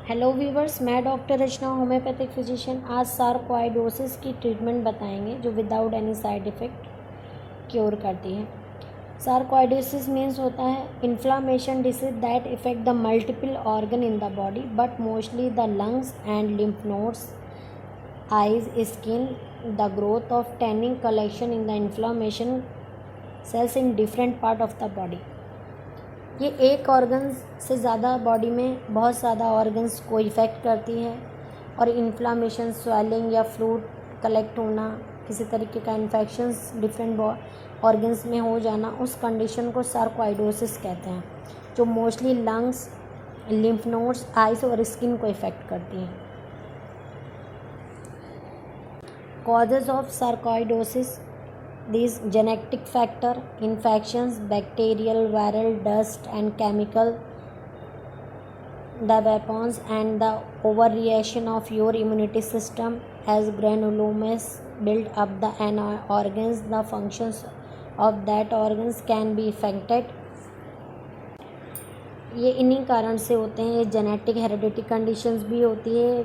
Hello viewers, मैं doctor Rachna homoeopathic physician आज sarcoidosis की ट्रीटमेंट बताएंगे जो without any side effect cure करती है। सार्कोइडोसिस मीन्स होता है inflammation disease that effect the multiple organ in the body but mostly the lungs and lymph nodes, eyes, skin, the growth of tanning collection in the inflammation cells in different part of the body. ये एक organ से ज़्यादा body में बहुत ज़्यादा organs को effect करती है और इन्फ्लामेशन, स्वेलिंग या फ्लूइड कलेक्ट होना, किसी तरीके का इन्फेक्शंस डिफरेंट ऑर्गन्स में हो जाना, उस कंडीशन को सार्कोइडोसिस कहते हैं, जो mostly lungs, lymph nodes, eyes और स्किन को इफ़ेक्ट करती हैं। Causes of sarcoidosis: these genetic factor, infections, bacterial, viral, dust and chemical, the weapons and the overreaction of your immunity system as granulomas build up the organs, the functions of that organs can be affected। ये इन्हीं कारण से होते हैं। ये genetic heredity conditions भी होती है,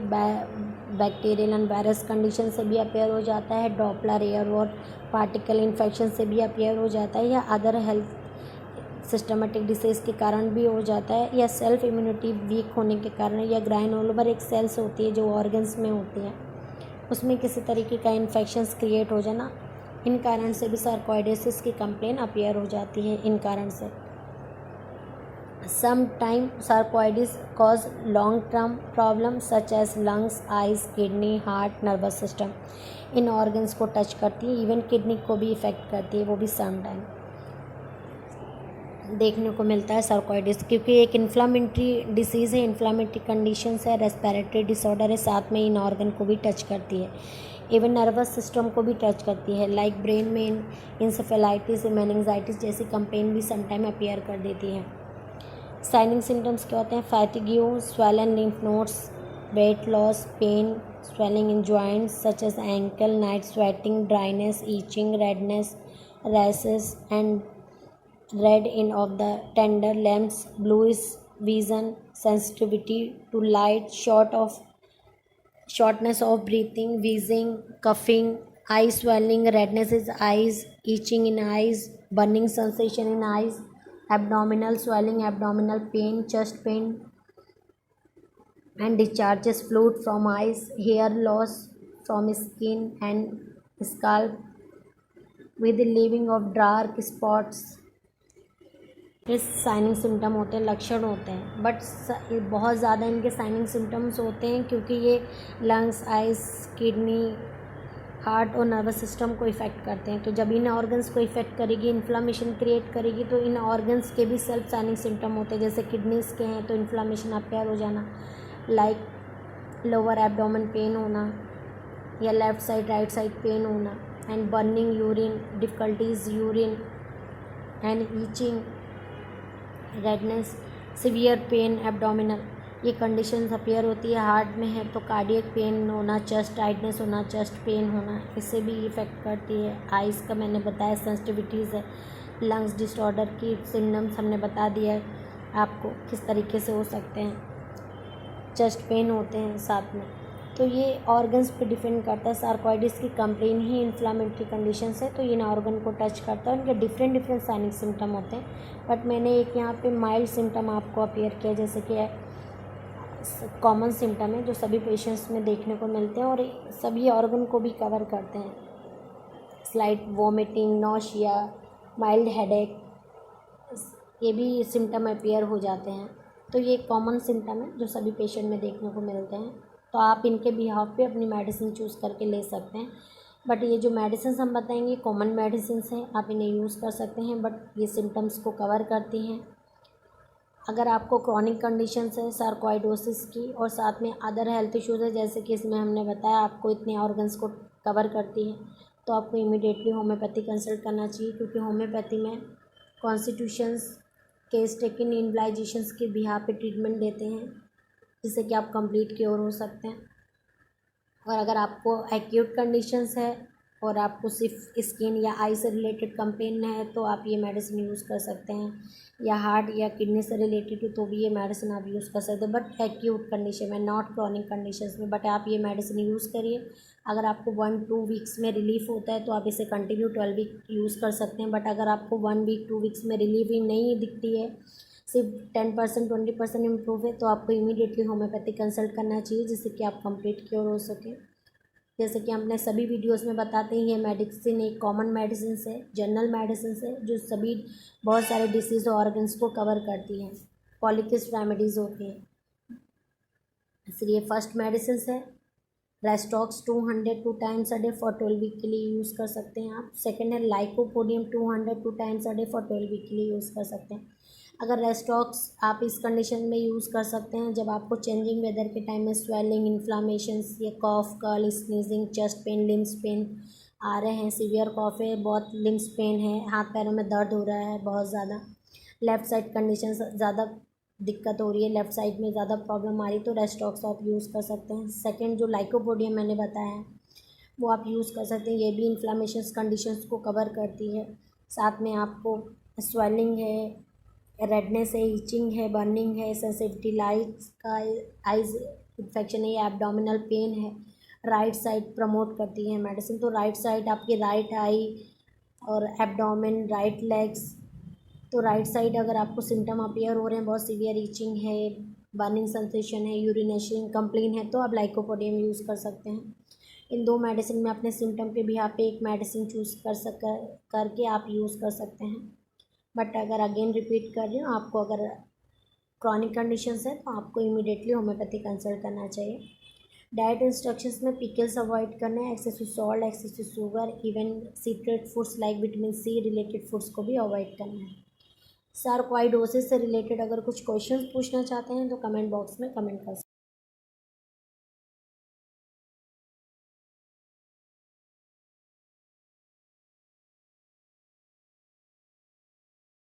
बैक्टीरियल एंड वायरस कंडीशन से भी अपेयर हो जाता है, डॉपलर एयरवॉर पार्टिकल इन्फेक्शन से भी अपेयर हो जाता है, या अदर हेल्थ सिस्टमेटिक डिसीज़ के कारण भी हो जाता है, या सेल्फ इम्यूनिटी वीक होने के कारण, या ग्राइनोलोमर एक सेल्स होती है जो ऑर्गन्स में होती है, उसमें किसी तरीके का इन्फेक्शंस क्रिएट हो जाना, इन कारण से भी सार्कोइडोसिस की कंप्लेन अपेयर हो जाती है। इन कारण से Sometimes sarcoidosis cause long-term problems such as lungs, eyes, kidney, heart, nervous system। इन ऑर्गन्स को टच करती है, इवन किडनी को भी इफ़ेक्ट करती है, वो भी समटाइम देखने को मिलता है सार्कोइडोसिस, क्योंकि एक इन्फ्लामेटरी डिसीज़ है, इन्फ्लामेटरी कंडीशंस है, रेस्पिरेटरी डिसऑर्डर है, साथ में इन ऑर्गन को भी टच करती है, इवन नर्वस सिस्टम को भी टच करती है, लाइक ब्रेन में इंसेफेलाइटिस, मेनिंजाइटिस जैसी कंप्लेन भी समटाइम अपेयर कर देती है। साइनिंग सिम्टम्स क्या होते हैं? Fatigue, swollen lymph nodes, weight loss, pain, swelling in joints such as ankle, night sweating, dryness, itching, redness, rashes and red in of the tender limbs, bluish vision, sensitivity to light, shortness of breathing, wheezing, coughing, eye swelling, redness in eyes, itching in eyes, burning sensation in eyes, abdominal swelling, abdominal pain, chest pain and discharges fluid from eyes, hair loss from skin and scalp with the leaving of dark spots। ये signing symptom होते हैं, लक्षण होते हैं, but बहुत ज़्यादा इनके signing symptoms होते हैं क्योंकि ये लंग्स, आइज, किडनी, हार्ट और नर्वस सिस्टम को इफ़ेक्ट करते हैं। तो जब इन ऑर्गन्स को इफ़ेक्ट करेगी, इन्फ्लामेशन क्रिएट करेगी, तो इन ऑर्गन्स के भी सेल्फ साइनिंग सिम्टम होते हैं। जैसे किडनीज़ के हैं तो इन्फ्लामेशन अपेयर हो जाना, लाइक लोअर एब्डोमेन पेन होना या left side right side pain होना, and burning urine, difficulties urine and itching, redness, severe pain abdominal, ये कंडीशंस अपेयर होती है। हार्ट में है तो कार्डियक पेन होना, चेस्ट टाइटनेस होना, चेस्ट पेन होना, इससे भी इफ़ेक्ट करती है। आइज़ का मैंने बताया, सेंसिटिविटीज़ है। लंग्स डिसऑर्डर की सिम्टम्स हमने बता दिया है आपको किस तरीके से हो सकते हैं, चेस्ट पेन होते हैं साथ में। तो ये ऑर्गन्स पे डिपेंड करता है। सार्कोइडोसिस की कंप्लेन ही इन्फ्लामेटरी कंडीशन है, तो इन ऑर्गन को टच करता है। उनके डिफरेंट साइनिक सिम्टम होते हैं, बट मैंने एक यहाँ पे माइल्ड सिम्टम आपको अपेयर किया, जैसे कि कॉमन सिम्टम है जो सभी पेशेंट्स में देखने को मिलते हैं और सभी ऑर्गन को भी कवर करते हैं। Slight vomiting, nausea, mild headache, ये भी सिम्टम अपेयर हो जाते हैं। तो ये कॉमन सिम्टम है जो सभी पेशेंट में देखने को मिलते हैं। तो आप इनके बिहाफ पे अपनी मेडिसिन चूज़ करके ले सकते हैं, बट ये जो मेडिसिन हम बताएंगे कॉमन मेडिसिन हैं, आप इन्हें यूज़ कर सकते हैं, बट ये सिम्टम्स को कवर करती हैं। अगर आपको क्रॉनिक कंडीशंस है सार्कोइडोसिस की और साथ में अदर हेल्थ इश्यूज़ है, जैसे कि इसमें हमने बताया आपको इतने ऑर्गन्स को कवर करती है, तो आपको इमीडिएटली होम्योपैथी कंसल्ट करना चाहिए, क्योंकि होम्योपैथी में कॉन्स्टिट्यूशंस केस टेकिन इम्बलाइजेशंस के बिहाफ पे ट्रीटमेंट देते हैं, जिससे कि आप कंप्लीट क्योर हो सकते हैं। और अगर आपको एक्यूट कंडीशंस है और आपको सिर्फ स्किन या आई से रिलेटेड कंप्लेन है तो आप ये मेडिसिन यूज़ कर सकते हैं, या हार्ट या किडनी से रिलेटेड हो तो भी ये मेडिसिन आप यूज़ कर सकते हैं, बट एक्यूट कंडीशन में, नॉट क्रॉनिक कंडीशंस में। बट आप ये मेडिसिन यूज़ करिए। अगर आपको 1-2 वीक्स में रिलीफ होता है तो आप इसे कंटिन्यू 12 वीक यूज़ कर सकते हैं। बट अगर आपको 1 वीक 2 वीक्स में रिलीफ ही नहीं दिखती है, सिर्फ 10% 20% इम्प्रूव है, तो आपको इमीडिएटली होम्योपैथी कंसल्ट करना चाहिए, जिससे कि आप कंप्लीट क्योर हो सके। जैसे कि हमने सभी वीडियोस में बताते हैं, ये मेडिसिन एक कॉमन मेडिसिन है, जनरल मेडिसिन है, जो सभी बहुत सारे डिसीज और ऑर्गन्स को कवर करती हैं, पॉलीकिस्ट रेमेडीज़ होती हैं। इसलिए फर्स्ट मेडिसिन है Rhus tox 200 2 times a day for 12 week के लिए यूज़ कर सकते हैं आप। सेकेंड है lycopodium 200 2 times a day for 12 week के लिए यूज़ कर सकते हैं। अगर रेस्टॉक्स आप इस कंडीशन में यूज़ कर सकते हैं जब आपको चेंजिंग वेदर के टाइम में स्वेलिंग, इन्फ्लामेशंस या cough, cold, sneezing, chest pain, limbs pain आ रहे हैं, सीवियर कॉफ है, बहुत लिम्स पेन है, हाथ पैरों में दर्द हो रहा है बहुत ज़्यादा, लेफ़्ट साइड कंडीशन ज़्यादा दिक्कत हो रही है, लेफ़्ट साइड में ज़्यादा प्रॉब्लम आ रही है, तो रेस्टॉक्स आप यूज़ कर सकते हैं। सेकेंड जो लाइकोपोडियम मैंने बताया है वो आप यूज़ कर सकते हैं, ये भी इन्फ्लामेशंस कंडीशंस को कवर करती है। साथ में आपको स्वेलिंग है, रेडनेस है, ईचिंग है, बर्निंग है, सेंसिटिविटी लाइट्स का, आइज इन्फेक्शन है या एब्डोमिनल पेन है, राइट साइड प्रमोट करती है मेडिसिन। तो राइट साइड आपकी राइट आई और एब्डोमेन, राइट लेग्स, तो राइट साइड अगर आपको सिम्टम अपीयर हो रहे हैं, बहुत सीवियर ईचिंग है, बर्निंग सेंसेशन है, यूरिनेशन कंप्लेन है, तो आप लाइकोपोडियम यूज़ कर सकते हैं। इन 2 मेडिसिन में अपने सिम्टम के बिहाफ पे एक मेडिसिन चूज़ करके आप यूज़ कर सकते हैं। बट अगर अगेन रिपीट कर रही हूँ, आपको अगर क्रॉनिक कंडीशंस है तो आपको इमीडिएटली होम्योपैथी कंसल्ट करना चाहिए। डाइट इंस्ट्रक्शंस में पिकल्स अवॉइड करना है, excessive salt, excessive sugar, even secret foods like vitamin C related foods को भी अवॉइड करना है। सार्कोइडोसिस से रिलेटेड अगर कुछ क्वेश्चंस पूछना चाहते हैं तो कमेंट बॉक्स में कमेंट कर सकते हैं।